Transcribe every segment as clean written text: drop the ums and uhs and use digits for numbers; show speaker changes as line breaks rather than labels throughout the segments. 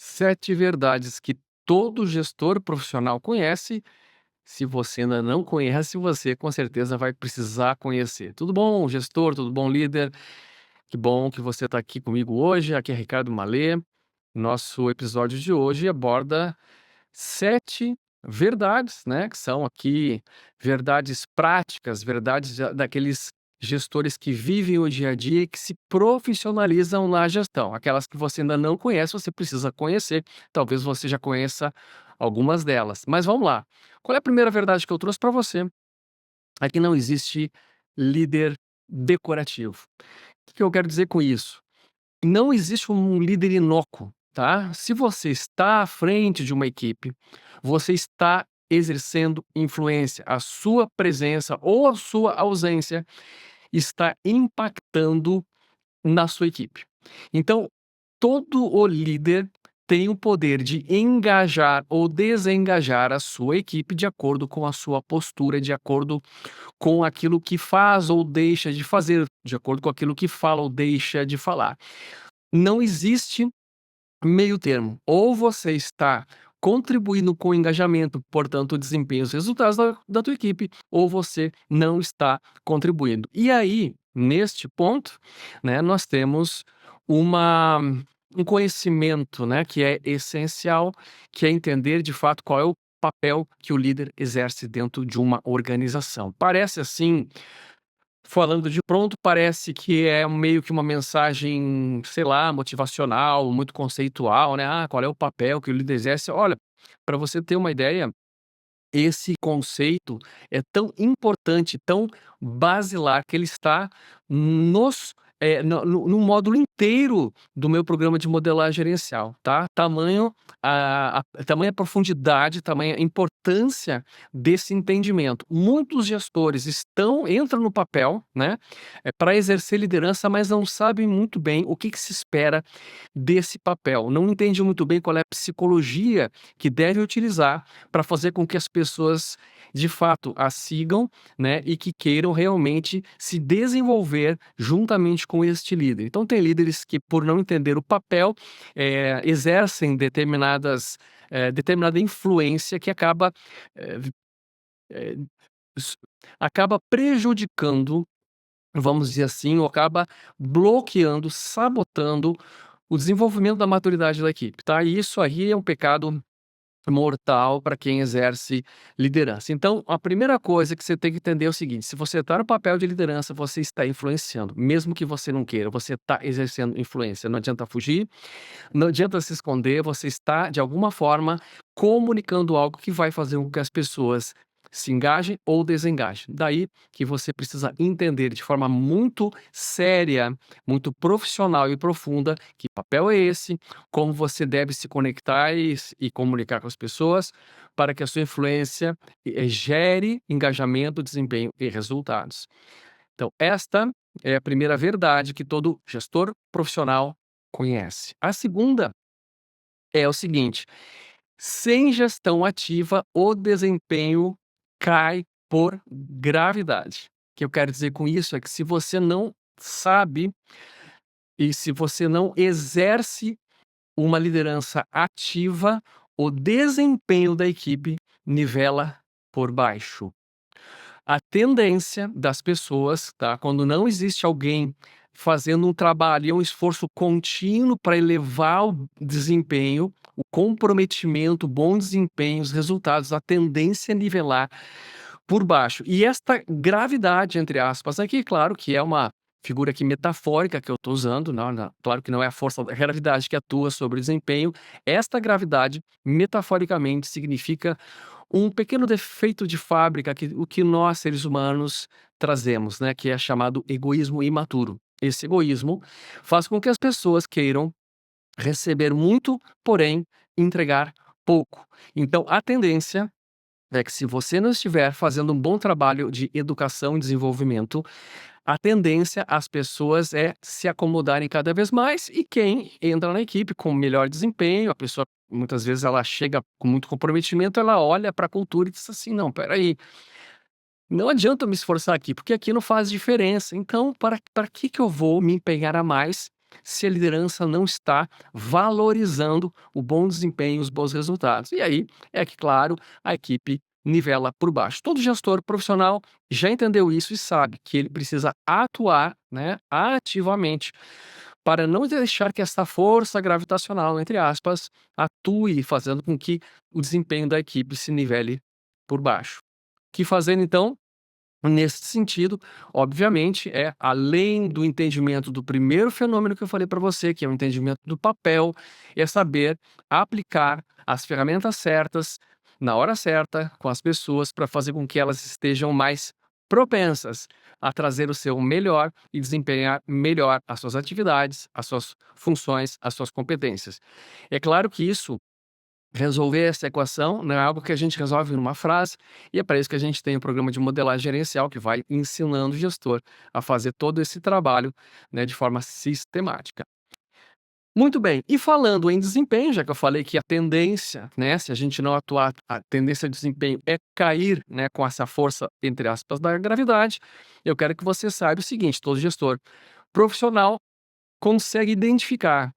Sete verdades que todo gestor profissional conhece. Se você ainda não conhece, você com certeza vai precisar conhecer. Tudo bom, gestor? Tudo bom, líder? Que bom que você está aqui comigo hoje. Aqui é Ricardo Malê. Nosso episódio de hoje aborda sete verdades, né? Que são aqui verdades práticas, verdades daqueles gestores que vivem o dia a dia e que se profissionalizam na gestão. Aquelas que você ainda não conhece, você precisa conhecer. Talvez você já conheça algumas delas. Mas vamos lá. Qual é a primeira verdade que eu trouxe para você? É que não existe líder decorativo. O que eu quero dizer com isso? Não existe um líder inócuo, tá? Se você está à frente de uma equipe, você está exercendo influência. A sua presença ou a sua ausência está impactando na sua equipe. Então, todo o líder tem o poder de engajar ou desengajar a sua equipe de acordo com a sua postura, de acordo com aquilo que faz ou deixa de fazer, de acordo com aquilo que fala ou deixa de falar. Não existe meio termo. Ou você está contribuindo com o engajamento, portanto, o desempenho, os resultados da tua equipe, ou você não está contribuindo. E aí, neste ponto, né, nós temos uma, um conhecimento, né, que é essencial, que é entender de fato qual é o papel que o líder exerce dentro de uma organização. Parece assim, falando de pronto, parece que é meio que uma mensagem, sei lá, motivacional, muito conceitual, né? Ah, qual é o papel que o líder exerce? Olha, para você ter uma ideia, esse conceito é tão importante, tão basilar, que ele está nos no módulo inteiro do meu programa de modelagem gerencial, tá? Tamanha profundidade, tamanha importância desse entendimento. Muitos gestores entram no papel, né, para exercer liderança, mas não sabem muito bem o que se espera desse papel. Não entendem muito bem qual é a psicologia que deve utilizar para fazer com que as pessoas de fato a sigam, né, e que queiram realmente se desenvolver juntamente com este líder. Então tem líderes que, por não entender o papel, exercem determinada influência que eh, eh, s acaba prejudicando, vamos dizer assim, ou acaba bloqueando, sabotando o desenvolvimento da maturidade da equipe, tá? E isso aí é um pecado mortal para quem exerce liderança. Então, a primeira coisa que você tem que entender é o seguinte: se você está no papel de liderança, você está influenciando, mesmo que você não queira, você está exercendo influência. Não adianta fugir, não adianta se esconder, você está, de alguma forma, comunicando algo que vai fazer com que as pessoas se engajem ou desengajem. Daí que você precisa entender de forma muito séria, muito profissional e profunda que papel é esse, como você deve se conectar e comunicar com as pessoas para que a sua influência gere engajamento, desempenho e resultados. Então, esta é a primeira verdade que todo gestor profissional conhece. A segunda é o seguinte: sem gestão ativa, o desempenho cai por gravidade. O que eu quero dizer com isso é que se você não sabe e se você não exerce uma liderança ativa, o desempenho da equipe nivela por baixo. A tendência das pessoas, tá, quando não existe alguém fazendo um trabalho e um esforço contínuo para elevar o desempenho, o comprometimento, o bom desempenho, os resultados, a tendência é nivelar por baixo. E esta gravidade, entre aspas, aqui, claro que é uma figura aqui metafórica que eu estou usando, claro que não é a força da gravidade que atua sobre o desempenho. Esta gravidade, metaforicamente, significa um pequeno defeito de fábrica que nós, seres humanos, trazemos, né, que é chamado egoísmo imaturo. Esse egoísmo faz com que as pessoas queiram receber muito, porém entregar pouco. Então, a tendência é que, se você não estiver fazendo um bom trabalho de educação e desenvolvimento, a tendência as pessoas é se acomodarem cada vez mais, e quem entra na equipe com melhor desempenho, a pessoa muitas vezes ela chega com muito comprometimento, ela olha para a cultura e diz assim: não, peraí, não adianta eu me esforçar aqui, porque aqui não faz diferença, então para que eu vou me empenhar a mais se a liderança não está valorizando o bom desempenho, os bons resultados. E aí é que, claro, a equipe nivela por baixo. Todo gestor profissional já entendeu isso e sabe que ele precisa atuar, né, ativamente para não deixar que essa força gravitacional, entre aspas, atue, fazendo com que o desempenho da equipe se nivele por baixo. O que fazer então? Nesse sentido, obviamente, é além do entendimento do primeiro fenômeno que eu falei para você, que é o entendimento do papel, é saber aplicar as ferramentas certas, na hora certa, com as pessoas, para fazer com que elas estejam mais propensas a trazer o seu melhor e desempenhar melhor as suas atividades, as suas funções, as suas competências. É claro que isso resolver essa equação não é algo que a gente resolve numa frase, e é para isso que a gente tem o programa de modelagem gerencial, que vai ensinando o gestor a fazer todo esse trabalho, né, de forma sistemática. Muito bem, e falando em desempenho, já que eu falei que a tendência, né, se a gente não atuar, a tendência de desempenho é cair, né, com essa força, entre aspas, da gravidade, eu quero que você saiba o seguinte: todo gestor profissional consegue identificar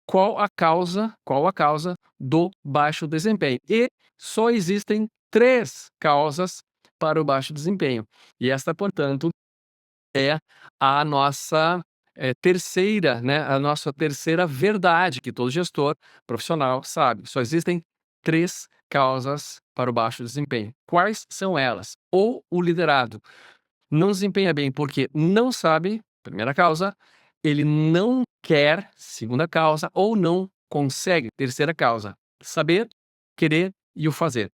qual a causa do baixo desempenho. E só existem 3 causas para o baixo desempenho. E esta, portanto, é a nossa, terceira, né, a nossa terceira verdade que todo gestor profissional sabe. Só existem 3 causas para o baixo desempenho. Quais são elas? Ou o liderado não desempenha bem porque não sabe, primeira causa, ele não quer, segunda causa, ou não consegue, terceira causa, saber, querer e o fazer.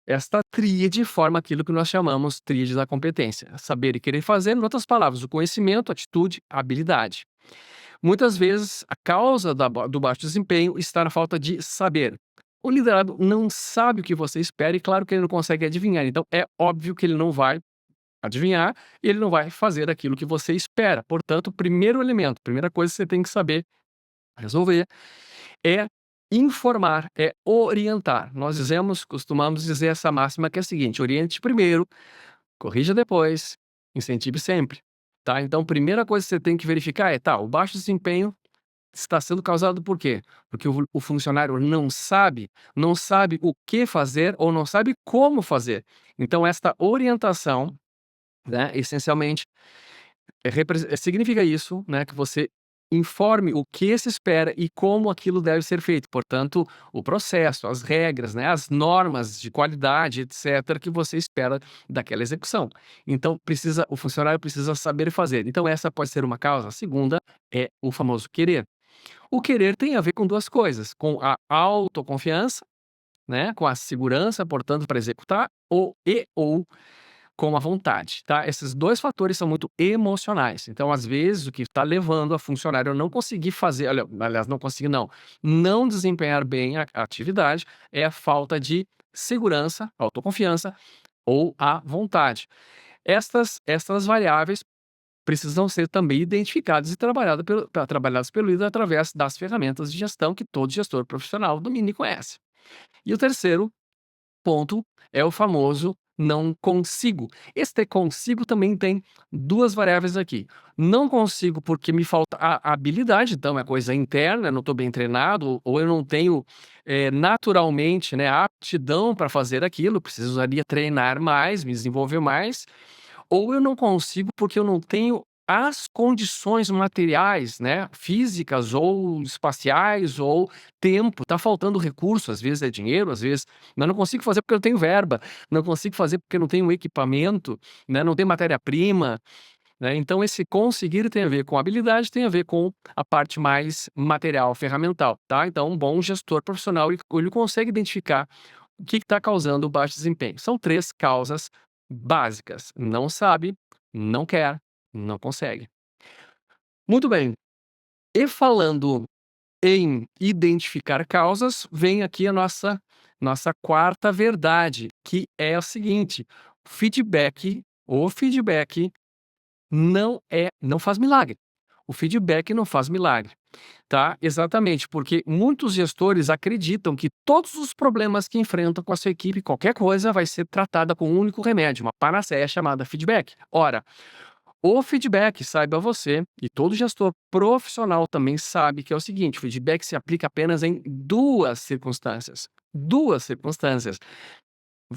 Esta tríade forma aquilo que nós chamamos tríade da competência. Saber e querer fazer, em outras palavras, o conhecimento, atitude, habilidade. Muitas vezes, a causa do baixo desempenho está na falta de saber. O liderado não sabe o que você espera e, claro, que ele não consegue adivinhar. Então, é óbvio que ele não vai adivinhar e ele não vai fazer aquilo que você espera. Portanto, o primeiro elemento, primeira coisa que você tem que saber resolver é informar, é orientar. Nós costumamos dizer essa máxima que é a seguinte: oriente primeiro, corrija depois, incentive sempre. Tá? Então, primeira coisa que você tem que verificar é, tá, o baixo desempenho está sendo causado por quê? Porque o funcionário não sabe o que fazer ou não sabe como fazer. Então, esta orientação, né, essencialmente, significa isso, né, que você informe o que se espera e como aquilo deve ser feito. Portanto, o processo, as regras, né, as normas de qualidade, etc., que você espera daquela execução. Então, o funcionário precisa saber fazer. Então, essa pode ser uma causa. A segunda é o famoso querer. O querer tem a ver com duas coisas: com a autoconfiança, né, com a segurança, portanto, para executar, ou com a vontade, tá? Esses 2 fatores são muito emocionais. Então, às vezes, o que está levando a funcionário a não conseguir fazer, olha, aliás, não conseguir não desempenhar bem a atividade, é a falta de segurança, autoconfiança ou a vontade. Estas variáveis precisam ser também identificadas e trabalhadas pelo líder através das ferramentas de gestão que todo gestor profissional domina e conhece. E o terceiro ponto é o famoso não consigo. Este consigo também tem 2 variáveis aqui. Não consigo porque me falta a habilidade, então é coisa interna, eu não estou bem treinado, ou eu não tenho, naturalmente, né, aptidão para fazer aquilo, precisaria treinar mais, me desenvolver mais. Ou eu não consigo porque eu não tenho as condições materiais, né, físicas ou espaciais ou tempo, tá faltando recurso, às vezes é dinheiro, às vezes, mas não consigo fazer porque eu não tenho verba, não consigo fazer porque eu não tenho equipamento, né, não tenho matéria-prima, né. Então esse conseguir tem a ver com habilidade, tem a ver com a parte mais material, ferramental, tá. Então um bom gestor profissional, ele consegue identificar o que está causando o baixo desempenho. São 3 causas básicas: não sabe, não quer, não consegue. Muito bem, e falando em identificar causas, vem aqui a nossa quarta verdade, que é a seguinte: o feedback não faz milagre. O feedback não faz milagre. Tá, exatamente, porque muitos gestores acreditam que todos os problemas que enfrentam com a sua equipe, qualquer coisa, vai ser tratada com um único remédio, uma panaceia chamada feedback. Ora, O feedback, saiba você, e todo gestor profissional também sabe que é o seguinte: o feedback se aplica apenas em duas circunstâncias. Duas circunstâncias.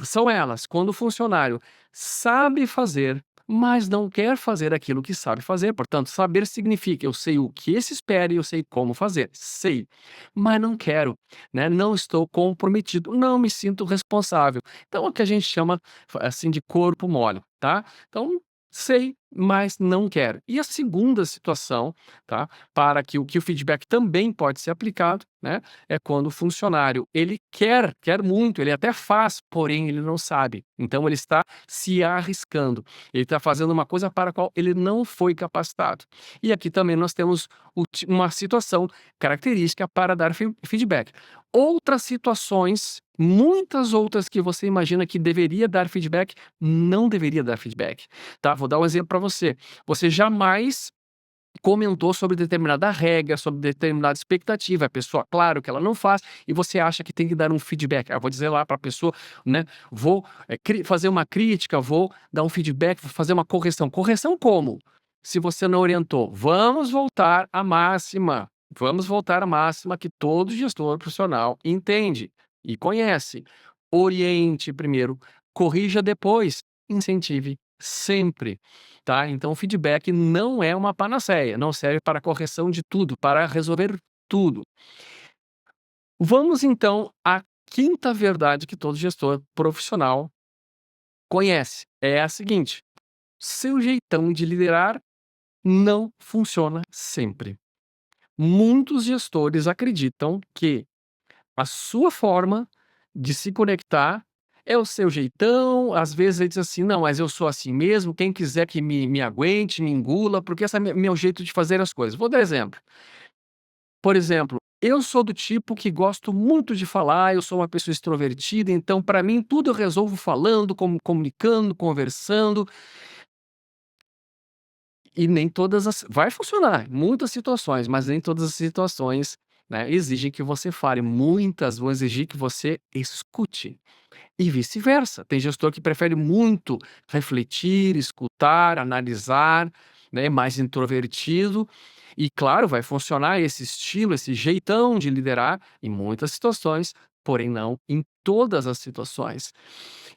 São elas, quando o funcionário sabe fazer, mas não quer fazer aquilo que sabe fazer. Portanto, saber significa eu sei o que se espera e eu sei como fazer. Sei, mas não quero, né? Não estou comprometido, não me sinto responsável. Então, é o que a gente chama assim de corpo mole, tá? Então, sei, mas não quero. E a segunda situação, tá? Para que o feedback também pode ser aplicado, né? É quando o funcionário ele quer muito, ele até faz, porém ele não sabe. Então ele está se arriscando. Ele está fazendo uma coisa para a qual ele não foi capacitado. E aqui também nós temos uma situação característica para dar feedback. Outras situações, muitas outras que você imagina que deveria dar feedback, não deveria dar feedback, tá? Vou dar um exemplo para você. Você jamais comentou sobre determinada regra, sobre determinada expectativa, a pessoa, claro que ela não faz, e você acha que tem que dar um feedback. Vou dizer lá para a pessoa, né? Vou fazer uma crítica, vou dar um feedback, vou fazer uma correção. Correção como? Se você não orientou, vamos voltar à máxima. Vamos voltar à máxima que todo gestor profissional entende e conhece. Oriente primeiro, corrija depois, incentive sempre. Tá? Então, o feedback não é uma panaceia, não serve para correção de tudo, para resolver tudo. Vamos então à quinta verdade que todo gestor profissional conhece. É a seguinte: seu jeitão de liderar não funciona sempre. Muitos gestores acreditam que a sua forma de se conectar é o seu jeitão. Às vezes ele diz assim: não, mas eu sou assim mesmo, quem quiser que me aguente, me engula, porque esse é meu jeito de fazer as coisas. Vou dar exemplo. Por exemplo, eu sou do tipo que gosto muito de falar, eu sou uma pessoa extrovertida, então para mim tudo eu resolvo falando, comunicando, conversando, e nem todas as vai funcionar em muitas situações, mas nem todas as situações, né, exigem que você fale. Muitas vão exigir que você escute. E vice-versa. Tem gestor que prefere muito refletir, escutar, analisar, né, mais introvertido. E claro, vai funcionar esse estilo, esse jeitão de liderar em muitas situações, porém não em todas as situações.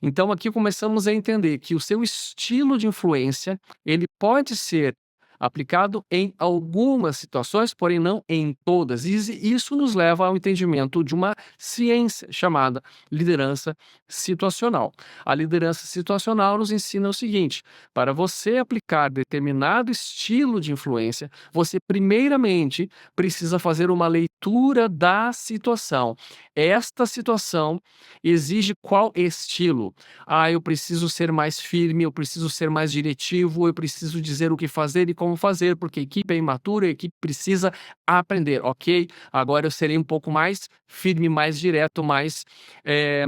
Então aqui começamos a entender que o seu estilo de influência, ele pode ser aplicado em algumas situações, porém não em todas. E isso nos leva ao entendimento de uma ciência chamada liderança situacional. A liderança situacional nos ensina o seguinte: para você aplicar determinado estilo de influência, você primeiramente precisa fazer uma leitura da situação. Esta situação exige qual estilo? Eu preciso ser mais firme, eu preciso ser mais diretivo, eu preciso dizer o que fazer e como fazer, porque a equipe é imatura, a equipe precisa aprender, ok? Agora eu serei um pouco mais firme, mais direto, mais eh,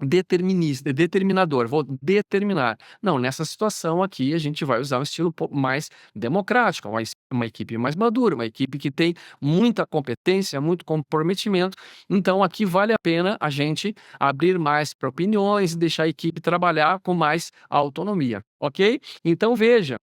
determinador, vou determinar. Não, nessa situação aqui a gente vai usar um estilo mais democrático, uma equipe mais madura, uma equipe que tem muita competência, muito comprometimento. Então aqui vale a pena a gente abrir mais para opiniões e deixar a equipe trabalhar com mais autonomia, ok? Então veja,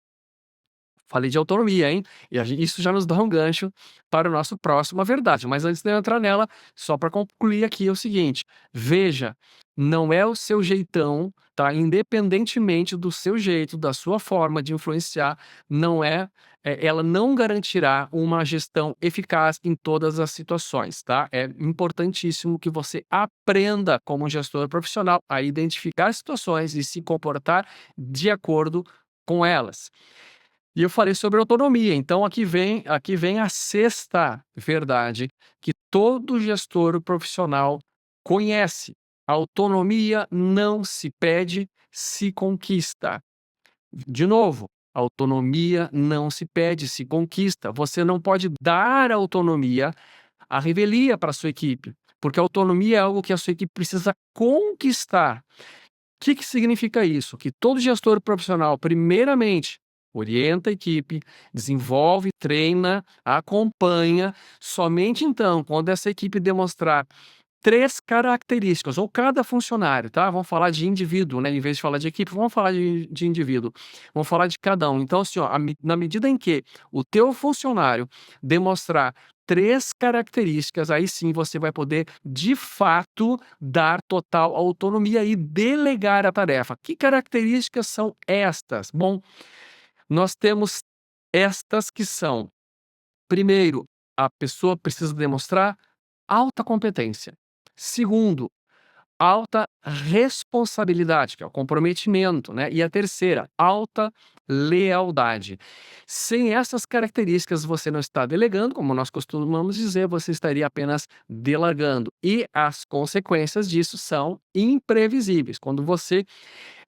falei de autonomia, hein? E isso já nos dá um gancho para o nosso próxima verdade. Mas antes de eu entrar nela, só para concluir aqui é o seguinte: veja, não é o seu jeitão, tá? Independentemente do seu jeito, da sua forma de influenciar, não ela não garantirá uma gestão eficaz em todas as situações, tá? É importantíssimo que você aprenda, como gestor profissional, a identificar situações e se comportar de acordo com elas. E eu falei sobre autonomia, então aqui vem a sexta verdade que todo gestor profissional conhece: a autonomia não se pede, se conquista. De novo, autonomia não se pede, se conquista. Você não pode dar autonomia, a revelia para a sua equipe, porque a autonomia é algo que a sua equipe precisa conquistar. Que significa isso? Que todo gestor profissional, primeiramente, orienta a equipe, desenvolve, treina, acompanha. Somente então, quando essa equipe demonstrar 3 características, ou cada funcionário, tá? Vamos falar de indivíduo, né, em vez de falar de equipe, vamos falar de indivíduo. Vamos falar de cada um. Então, assim, ó, na medida em que o teu funcionário demonstrar 3 características, aí sim você vai poder, de fato, dar total autonomia e delegar a tarefa. Que características são estas? Bom, nós temos estas que são: primeiro, a pessoa precisa demonstrar alta competência. Segundo, alta responsabilidade, que é o comprometimento, né? E a terceira, alta lealdade. Sem essas características, você não está delegando, como nós costumamos dizer, você estaria apenas delegando. E as consequências disso são imprevisíveis. Quando você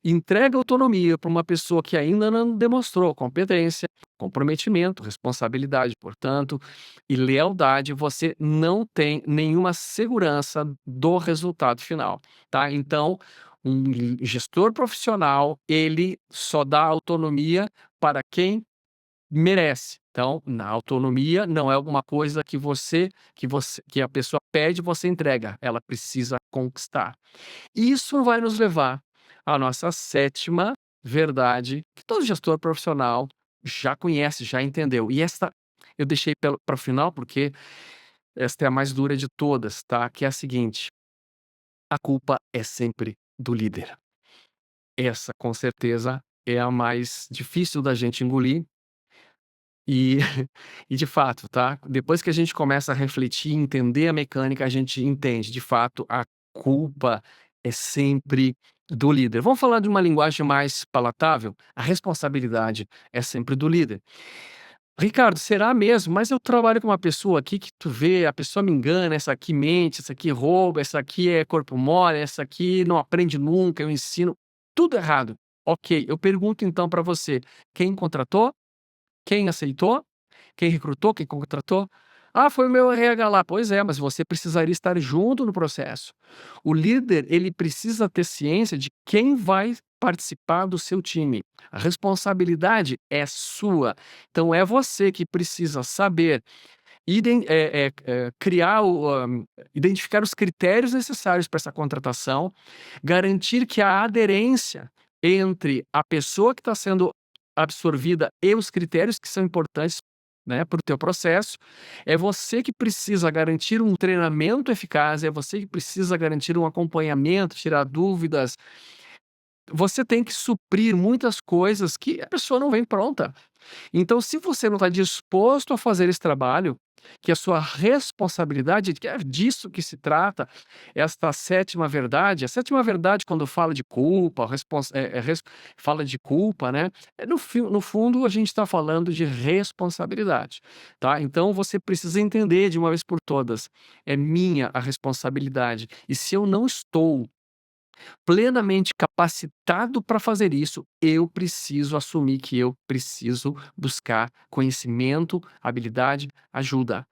entrega autonomia para uma pessoa que ainda não demonstrou competência, comprometimento, responsabilidade, portanto, e lealdade, você não tem nenhuma segurança do resultado final, tá? Então, um gestor profissional, ele só dá autonomia para quem merece. Então, na autonomia não é alguma coisa que a pessoa pede, você entrega, ela precisa conquistar. Isso vai nos levar à nossa sétima verdade, que todo gestor profissional já conhece, já entendeu. E esta eu deixei para o final, porque esta é a mais dura de todas, tá? Que é a seguinte: a culpa é sempre do líder. Essa, com certeza, é a mais difícil da gente engolir. E, e de fato, tá? Depois que a gente começa a refletir, entender a mecânica, a gente entende, de fato, a culpa é sempre do líder. Vamos falar de uma linguagem mais palatável? A responsabilidade é sempre do líder. Ricardo, será mesmo? Mas eu trabalho com uma pessoa aqui que tu vê, a pessoa me engana, essa aqui mente, essa aqui rouba, essa aqui é corpo mole, essa aqui não aprende nunca, eu ensino tudo errado. Ok, eu pergunto então para você, quem contratou? Quem aceitou? Quem recrutou? Quem contratou? Ah, foi o meu RH lá. Pois é, mas você precisaria estar junto no processo. O líder, ele precisa ter ciência de quem vai participar do seu time. A responsabilidade é sua. Então é você que precisa saber criar identificar os critérios necessários para essa contratação, garantir que a aderência entre a pessoa que está sendo absorvida e os critérios que são importantes, né, para o teu processo. É você que precisa garantir um treinamento eficaz, é você que precisa garantir um acompanhamento, tirar dúvidas. Você tem que suprir muitas coisas que a pessoa não vem pronta. Então, se você não está disposto a fazer esse trabalho, que é a sua responsabilidade, que é disso que se trata, esta sétima verdade, a sétima verdade, quando fala de culpa, fala de culpa, né? No fundo, a gente está falando de responsabilidade, tá? Então, você precisa entender de uma vez por todas, é minha a responsabilidade. E se eu não estou plenamente capacitado para fazer isso, eu preciso assumir que eu preciso buscar conhecimento, habilidade, ajuda,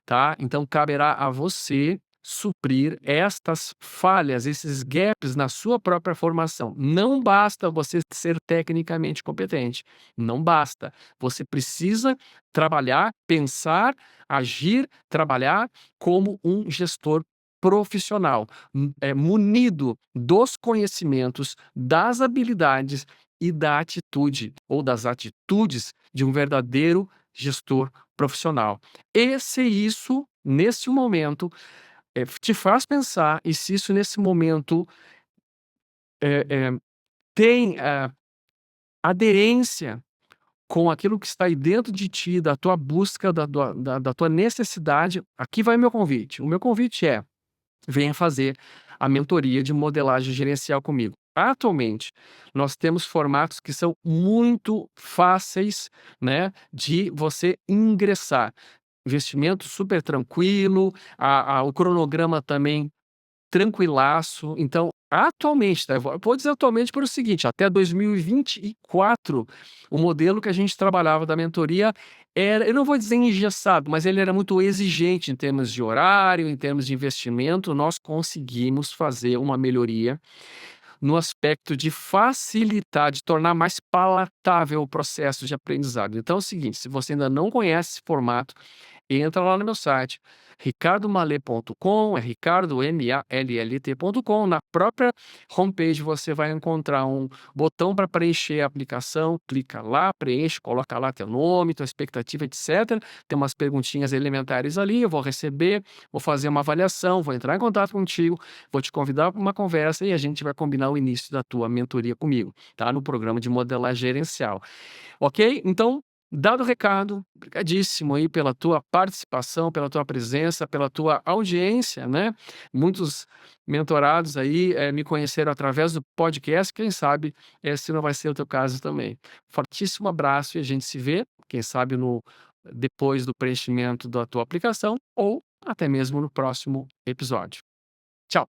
tá? Então caberá a você suprir estas falhas, esses gaps na sua própria formação. Não basta você ser tecnicamente competente, não basta. Você precisa trabalhar, pensar, agir, trabalhar como um gestor profissional, munido dos conhecimentos, das habilidades e da atitude ou das atitudes de um verdadeiro gestor profissional. E se isso, nesse momento, te faz pensar, e se isso nesse momento eh eh, tem, aderência com aquilo que está aí dentro de ti, da tua busca, da tua necessidade, aqui vai o meu convite. O meu convite é: venha fazer a mentoria de modelagem gerencial comigo. Atualmente, nós temos formatos que são muito fáceis, né, de você ingressar. Investimento super tranquilo, o cronograma também tranquilaço. Então, atualmente, tá, eu vou dizer atualmente por o seguinte: até 2024, o modelo que a gente trabalhava da mentoria era, eu não vou dizer engessado, mas ele era muito exigente em termos de horário, em termos de investimento. Nós conseguimos fazer uma melhoria no aspecto de facilitar, de tornar mais palatável o processo de aprendizado. Então é o seguinte: se você ainda não conhece esse formato, entra lá no meu site, ricardomallet.com, é ricardomallt.com. Na própria homepage você vai encontrar um botão para preencher a aplicação, clica lá, preenche, coloca lá teu nome, tua expectativa, etc. Tem umas perguntinhas elementares ali, eu vou receber, vou fazer uma avaliação, vou entrar em contato contigo, vou te convidar para uma conversa e a gente vai combinar o início da tua mentoria comigo, tá? No programa de modelagem gerencial. Ok? Então, dado o recado, obrigadíssimo aí pela tua participação, pela tua presença, pela tua audiência, né? Muitos mentorados aí me conheceram através do podcast, quem sabe esse não vai ser o teu caso também. Fortíssimo abraço e a gente se vê, quem sabe depois do preenchimento da tua aplicação ou até mesmo no próximo episódio. Tchau!